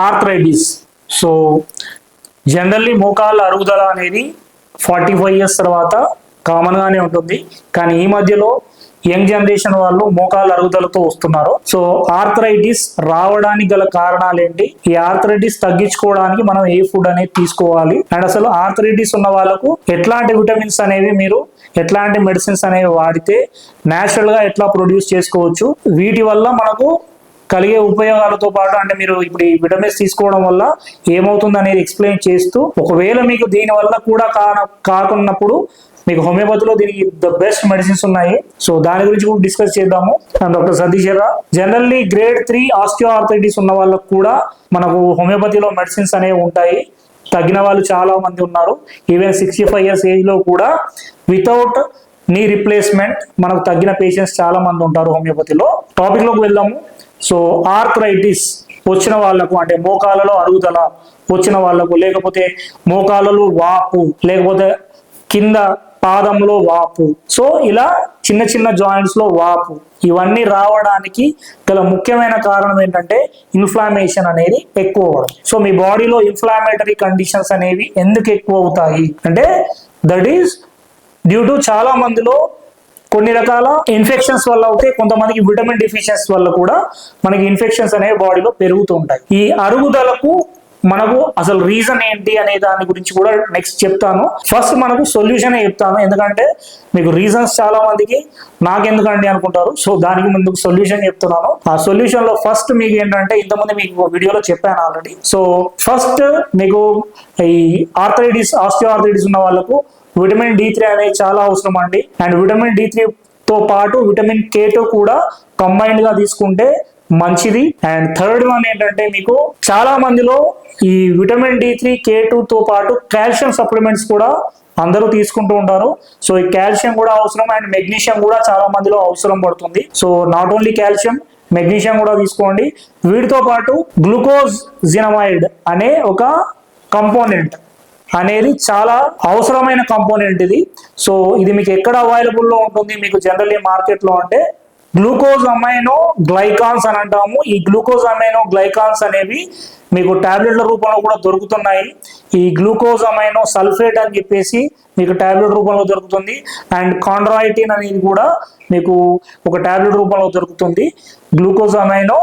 Arthritis. So generally మోకాళ్ళ అరుగుదల అనేది 45 years తర్వాత కామన్ గానే ఉంటుంది. కానీ ఈ మధ్యలో యంగ్ జనరేషన్ వాళ్ళు మోకాళ్ళ అరుగుదలతో వస్తున్నారు. సో ఆర్థరైటిస్ రావడానికి గల కారణాలు ఏంటి, ఈ ఆర్థరైటిస్ తగ్గించుకోవడానికి మనం ఏ ఫుడ్ అనేది తీసుకోవాలి, అండ్ అసలు ఆర్థరైటిస్ ఉన్న వాళ్ళకు ఎట్లాంటి విటమిన్స్ అనేవి మీరు ఎట్లాంటి మెడిసిన్స్ అనేవి వాడితే న్యాచురల్ గా ఎట్లా ప్రొడ్యూస్ చేసుకోవచ్చు, వీటి వల్ల మనకు కలిగే ఉపయోగాలతో పాటు అంటే మీరు ఇప్పుడు ఈ విటమిన్స్ తీసుకోవడం వల్ల ఏమవుతుంది అనేది ఎక్స్ప్లెయిన్ చేస్తూ, ఒకవేళ మీకు దీని వల్ల కూడా కాకున్నప్పుడు మీకు హోమియోపతిలో దీనికి ద బెస్ట్ మెడిసిన్స్ ఉన్నాయి. సో దాని గురించి కూడా డిస్కస్ చేద్దాము. డాక్టర్ సతీష్ గారు, జనరల్లీ గ్రేడ్ 3 ఆస్టియో ఆర్థరైటిస్ ఉన్న వాళ్ళకు కూడా మనకు హోమియోపతిలో మెడిసిన్స్ అనేవి ఉంటాయి. తగ్గిన వాళ్ళు చాలా మంది ఉన్నారు. ఈవెన్ 65 years ఏజ్ లో కూడా వితౌట్ నీ రిప్లేస్మెంట్ మనకు తగ్గిన పేషెంట్స్ చాలా మంది ఉంటారు హోమియోపతిలో. టాపిక్ లోకి వెళ్దాము. సో ఆర్థరైటిస్ వచ్చిన వాళ్ళకు అంటే మోకాళ్ళలో అరుగుదల వచ్చిన వాళ్ళకు, లేకపోతే మోకాళ్ళలో వాపు, లేకపోతే కింద పాదంలో వాపు, సో ఇలా చిన్న చిన్న జాయింట్స్ లో వాపు, ఇవన్నీ రావడానికి గల ముఖ్యమైన కారణం ఏంటంటే ఇన్ఫ్లామేషన్ అనేది ఎక్కువ అవ్వడం. సో మీ బాడీలో ఇన్ఫ్లామేటరీ కండిషన్స్ అనేవి ఎందుకు ఎక్కువ అవుతాయి అంటే దట్ ఈస్ డ్యూ టు చాలా మందిలో కొన్ని రకాల ఇన్ఫెక్షన్స్ వల్ల అవుతాయి, కొంతమందికి విటమిన్ డిఫిషియన్సీ వల్ల కూడా మనకి ఇన్ఫెక్షన్స్ అనేవి బాడీలో పెరుగుతూ ఉంటాయి. ఈ అరుగుదలకు మనకు అసలు రీజన్ ఏంటి అనే దాని గురించి కూడా నెక్స్ట్ చెప్తాను. ఫస్ట్ మనకు సొల్యూషన్ చెప్తాను, ఎందుకంటే మీకు రీజన్స్ చాలా మందికి నాకెందుకండి అనుకుంటారు. సో దానికి ముందుకు సొల్యూషన్ చెప్తున్నాను. ఆ సొల్యూషన్ లో ఫస్ట్ మీకు ఏంటంటే ఇంతకుముందు మీకు వీడియోలో చెప్పాను ఆల్రెడీ. సో ఫస్ట్ మీకు ఈ ఆర్థరైటిస్ ఆస్టియో ఆర్థరైటిస్ ఉన్న వాళ్ళకు విటమిన్ D3 అనేది చాలా అవసరం అండి. అండ్ విటమిన్ D3 తో పాటు విటమిన్ K2 కూడా కంబైన్డ్ గా తీసుకుంటే మంచిది. అండ్ థర్డ్ వన్ ఏంటంటే మీకు చాలా మందిలో ఈ విటమిన్ D3 K2 తో పాటు కాల్షియం సప్లిమెంట్స్ కూడా అందరూ తీసుకుంటూ ఉంటారు. సో ఈ కాల్షియం కూడా అవసరం అండ్ మెగ్నీషియం కూడా చాలా మందిలో అవసరం పడుతుంది. So not only calcium, magnesium కూడా తీసుకోండి. వీటితో పాటు గ్లూకోజినమైడ్ అనే ఒక కంపోనెంట్ అనేది చాలా అవసరమైన కంపోనెంట్ ఇది. సో ఇది మీకు ఎక్కడ అవైలబుల్ లో ఉంటుంది మీకు జనరల్లీ మార్కెట్ లో అంటే గ్లూకోజ్ అమైనో గ్లైకాన్స్ అని అంటాము. ఈ గ్లూకోజ్ అమైనో గ్లైకాన్స్ అనేవి మీకు టాబ్లెట్ల రూపంలో కూడా దొరుకుతున్నాయి. ఈ గ్లూకోజ్ అమైనో సల్ఫేట్ అని చెప్పేసి మీకు టాబ్లెట్ రూపంలో దొరుకుతుంది. అండ్ కాండ్రాయిటిన్ అనేది కూడా మీకు ఒక టాబ్లెట్ రూపంలో దొరుకుతుంది. గ్లూకోజ్ అమైనో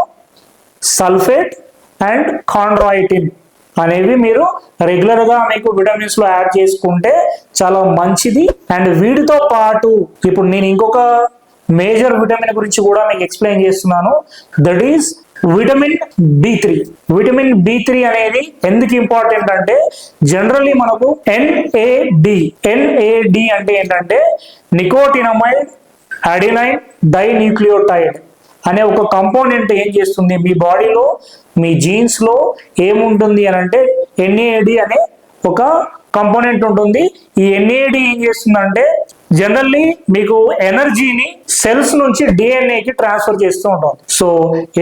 సల్ఫేట్ అండ్ కాండ్రాయిటిన్ అనేవి మీరు రెగ్యులర్ గా మీకు విటమిన్స్ లో యాడ్ చేసుకుంటే చాలా మంచిది. అండ్ వీటితో పాటు ఇప్పుడు నేను ఇంకొక మేజర్ విటమిన్ గురించి కూడా మీకు ఎక్స్ప్లెయిన్ చేస్తున్నాను, that is vitamin B3. Vitamin B3 అనేది ఎందుకు ఇంపార్టెంట్ అంటే జనరల్లీ మనకు NAD అంటే ఏంటంటే నికోటినమైడ్ అడినైన్ డైన్యూక్లియోటైడ్ అనే ఒక కంపోనెంట్ ఏం చేస్తుంది మీ బాడీలో మీ జీన్స్ లో ఏముంటుంది అని అంటే NAD అనే ఒక కంపోనెంట్ ఉంటుంది. ఈ NAD ఏం చేస్తుందంటే జనరల్లీ మీకు ఎనర్జీని సెల్స్ నుంచి DNA కి ట్రాన్స్ఫర్ చేస్తూ ఉంటుంది. సో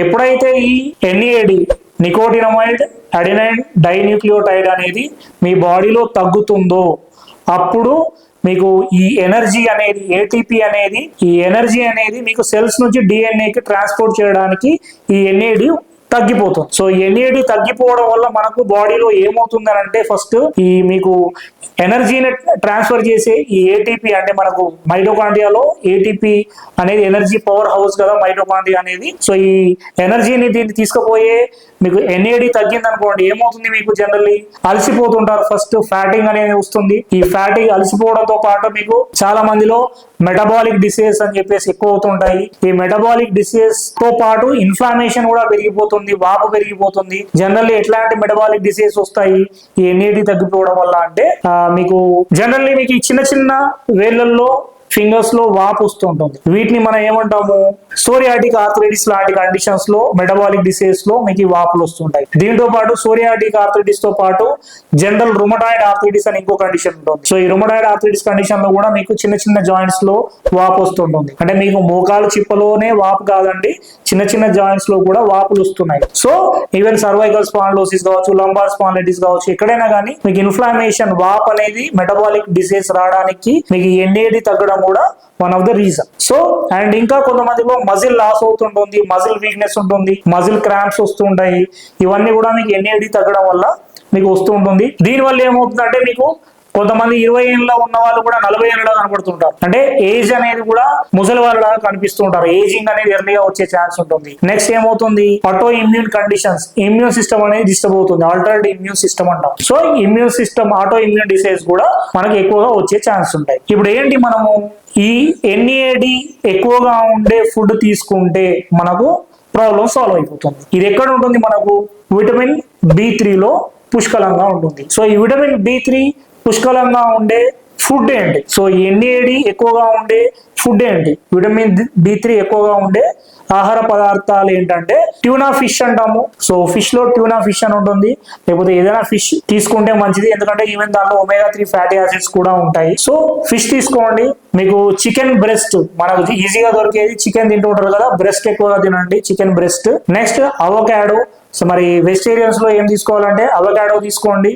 ఎప్పుడైతే ఈ NAD నికోటినమైడ్ అడినైన్ డైన్యూక్లియోటైడ్ అనేది మీ బాడీలో తగ్గుతుందో అప్పుడు మీకు ఈ ఎనర్జీ అనేది ATP అనేది ఈ ఎనర్జీ అనేది మీకు సెల్స్ నుంచి DNA కి ట్రాన్స్పోర్ట్ చేయడానికి ఈ NAD తగ్గిపోతుంది. సో NAD తగ్గిపోవడం వల్ల మనకు బాడీలో ఏమవుతుంది అంటే ఫస్ట్ ఈ మీకు ఎనర్జీని ట్రాన్స్ఫర్ చేసే ఈ ATP అంటే మనకు మైటోకాండ్రియాలో ATP అనేది ఎనర్జీ పవర్ హౌస్ కదా మైటోకాండ్రియా అనేది. సో ఈ ఎనర్జీని దీన్ని తీసుకుపోయే మీకు NAD తగ్గింది అనుకోండి ఏమవుతుంది మీకు జనరల్లీ అలసిపోతుంటారు. ఫస్ట్ ఫ్యాటింగ్ అనేది వస్తుంది. ఈ ఫ్యాటింగ్ అలసిపోవడంతో పాటు మీకు చాలా మందిలో మెటబాలిక్ డిసీజెస్ అని చెప్పేసి ఎక్కువ అవుతుంటాయి. ఈ మెటబాలిక్ డిసీజెస్ తో పాటు ఇన్ఫ్లామేషన్ కూడా పెరిగిపోతుంది, వాపు పెరిగిపోతుంది. జనరల్లీ ఎట్లాంటి మెటబాలిక్ డిసీజెస్ వస్తాయి ఈ NAD తగ్గిపోవడం వల్ల అంటే మీకు జనరల్లీ మీకు ఈ చిన్న చిన్న వేళ్ళల్లో ఫింగర్స్ లో వాపు వస్తూ ఉంటుంది. వీటిని మనం ఏమంటాము సోరియాటిక్ ఆర్థరైటిస్ లాంటి కండిషన్స్ లో మెటబాలిక్ డిసీజెస్ లో మీకు వాపులు వస్తుంటాయి. దీంతో పాటు సోరియాటిక్ ఆర్థరైటిస్ తో పాటు జనరల్ రుమటాయిడ్ ఆర్థరైటిస్ అని ఇంకో కండిషన్ ఉంటుంది. సో ఈ రుమటాయిడ్ ఆర్థరైటిస్ కండిషన్ లో కూడా మీకు చిన్న చిన్న జాయింట్స్ లో వాపు వస్తుంటుంది. అంటే మీకు మోకాలు చిప్పలోనే వాపు కాదండి, చిన్న చిన్న జాయింట్స్ లో కూడా వాపులు వస్తున్నాయి. సో ఈవెన్ సర్వైకల్ స్పాండిలోసిస్ కావచ్చు, లంబార్ స్పాండిలైటిస్ కావచ్చు, ఎక్కడైనా కానీ మీకు ఇన్ఫ్లామేషన్ వాపు అనేది మెటబాలిక్ డిసీజ్ రావడానికి మీకు NAD తగ్గడం కూడా one of the reason. So and ఇంకా కొంతమందిలో మజిల్ లాస్ అవుతుంటుంది, మజిల్ వీక్నెస్ ఉంటుంది, మజిల్ క్రాంప్స్ వస్తుంటాయి. ఇవన్నీ కూడా మీకు NAD తగ్గడం వల్ల మీకు వస్తూ ఉంటుంది. దీనివల్ల ఏమవుతుందంటే మీకు కొంతమంది 20 ఏళ్ళ ఉన్న వాళ్ళు కూడా 40 ఏళ్ళ కనబడుతుంటారు. అంటే ఏజ్ అనేది కూడా ముసలి వాళ్ళలాగా కనిపిస్తుంటారు. ఏజింగ్ అనేది ఎర్లీగా వచ్చే ఛాన్స్ ఉంటుంది. నెక్స్ట్ ఏమవుతుంది, auto immune conditions, immune system అనేది డిస్టర్బ్ అవుతుంది. ఆల్టర్డ్ ఇమ్యూన్ సిస్టమ్ అంటాం. So immune system, auto immune disease కూడా మనకి ఎక్కువగా వచ్చే ఛాన్స్ ఉంటాయి. ఇప్పుడు ఏంటి, మనము ఈ NAD ఎక్కువగా ఉండే ఫుడ్ తీసుకుంటే మనకు ప్రాబ్లం సాల్వ్ అయిపోతుంది. ఇది ఎక్కడ ఉంటుంది, మనకు విటమిన్ B3 లో పుష్కలంగా ఉంటుంది. సో ఈ విటమిన్ B3 పుష్కలంగా ఉండే ఫుడ్ ఏంటి? సో NAD ఎక్కువగా ఉండే ఫుడ్ ఏంటి? విటమిన్ B3 ఎక్కువగా ఉండే ఆహార పదార్థాలు ఏంటంటే ట్యూనా ఫిష్ అంటాము. సో ఫిష్ లో ట్యూనా ఫిష్ అని ఉంటుంది, లేకపోతే ఏదైనా ఫిష్ తీసుకుంటే మంచిది, ఎందుకంటే ఈవెన్ దాంట్లో omega-3 ఫ్యాటీ యాసిడ్స్ కూడా ఉంటాయి. సో ఫిష్ తీసుకోండి. మీకు చికెన్ బ్రెస్ట్ మనకు ఈజీగా దొరికేది, చికెన్ తింటూ ఉంటారు కదా, బ్రెస్ట్ ఎక్కువగా తినండి, chicken breast. Next avocado. So మరి వెజిటేరియన్స్ లో ఏం తీసుకోవాలంటే అవకాడో తీసుకోండి.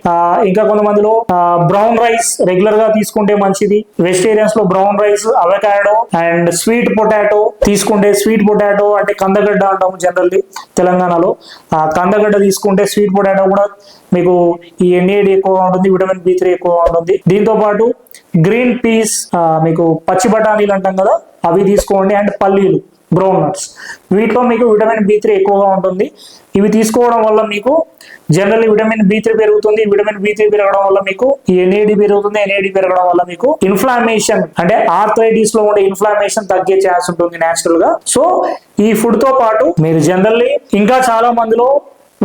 ఇంకా కొంతమందిలో బ్రౌన్ రైస్ రెగ్యులర్ గా తీసుకుంటే మంచిది. వెజిటేరియన్స్ లో brown rice, avocado and sweet potato తీసుకుంటే, స్వీట్ పొటాటో అంటే కందగడ్డ అంటాము జనరల్లీ తెలంగాణలో. కందగడ్డ తీసుకుంటే, స్వీట్ పొటాటో కూడా మీకు ఈ NAD ఎక్కువగా ఉంటుంది, విటమిన్ B3 ఎక్కువగా ఉంటుంది. దీంతో పాటు గ్రీన్ పీస్, మీకు పచ్చి బఠానీలు అంటాం కదా, అవి తీసుకోండి. అండ్ పల్లీలు, బ్రౌన్ నట్స్, వీటిలో మీకు విటమిన్ B3 ఎక్కువగా ఉంటుంది. ఇవి తీసుకోవడం వల్ల మీకు జనరల్లీ విటమిన్ B3 పెరుగుతుంది. విటమిన్ B3 పెరగడం వల్ల మీకు ఈ NAD పెరుగుతుంది. NAD పెరగడం వల్ల మీకు ఇన్ఫ్లామేషన్ అంటే ఆర్థరైటిస్ లో ఉండే ఇన్ఫ్లామేషన్ తగ్గే ఛాన్స్ ఉంటుంది నేచురల్ గా. సో ఈ ఫుడ్ తో పాటు మీరు జనరల్లీ ఇంకా చాలా మందిలో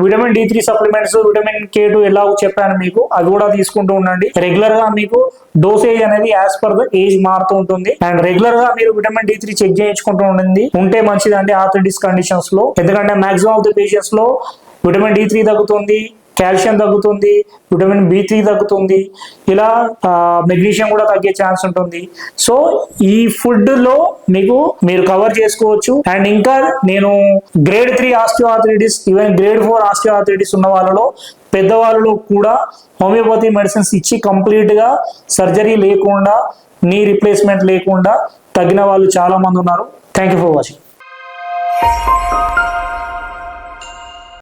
vitamin D3 supplements, vitamin K2 ఎలా చెప్పాను మీకు, అది కూడా తీసుకుంటూ ఉండండి. రెగ్యులర్ గా మీకు డోసేజ్ అనేది యాజ్ పర్ ద ఏజ్ మారుతూ ఉంటుంది. అండ్ రెగ్యులర్ గా మీరు విటమిన్ D3 చెక్ చేయించుకుంటూ ఉంటే మంచిది అంటే ఆర్థరైటిస్ కండిషన్స్ లో. ఎందుకంటే మాక్సిమం ఆఫ్ ద పేషెంట్స్ లో విటమిన్ D3 తగ్గుతుంది, కాల్షియం తగ్గుతుంది, విటమిన్ B3 తగ్గుతుంది, ఇలా మెగ్నీషియం కూడా తగ్గే ఛాన్స్ ఉంటుంది. సో ఈ ఫుడ్ లో మీకు మీరు కవర్ చేసుకోవచ్చు. అండ్ ఇంకా నేను grade 3 osteoarthritis, even grade 4 osteoarthritis ఉన్న వాళ్ళలో, పెద్దవాళ్ళలో కూడా హోమియోపతి మెడిసిన్స్ ఇచ్చి కంప్లీట్ గా సర్జరీ లేకుండా, నీ రిప్లేస్మెంట్ లేకుండా తగ్గిన వాళ్ళు చాలా మంది ఉన్నారు. Thank you for watching.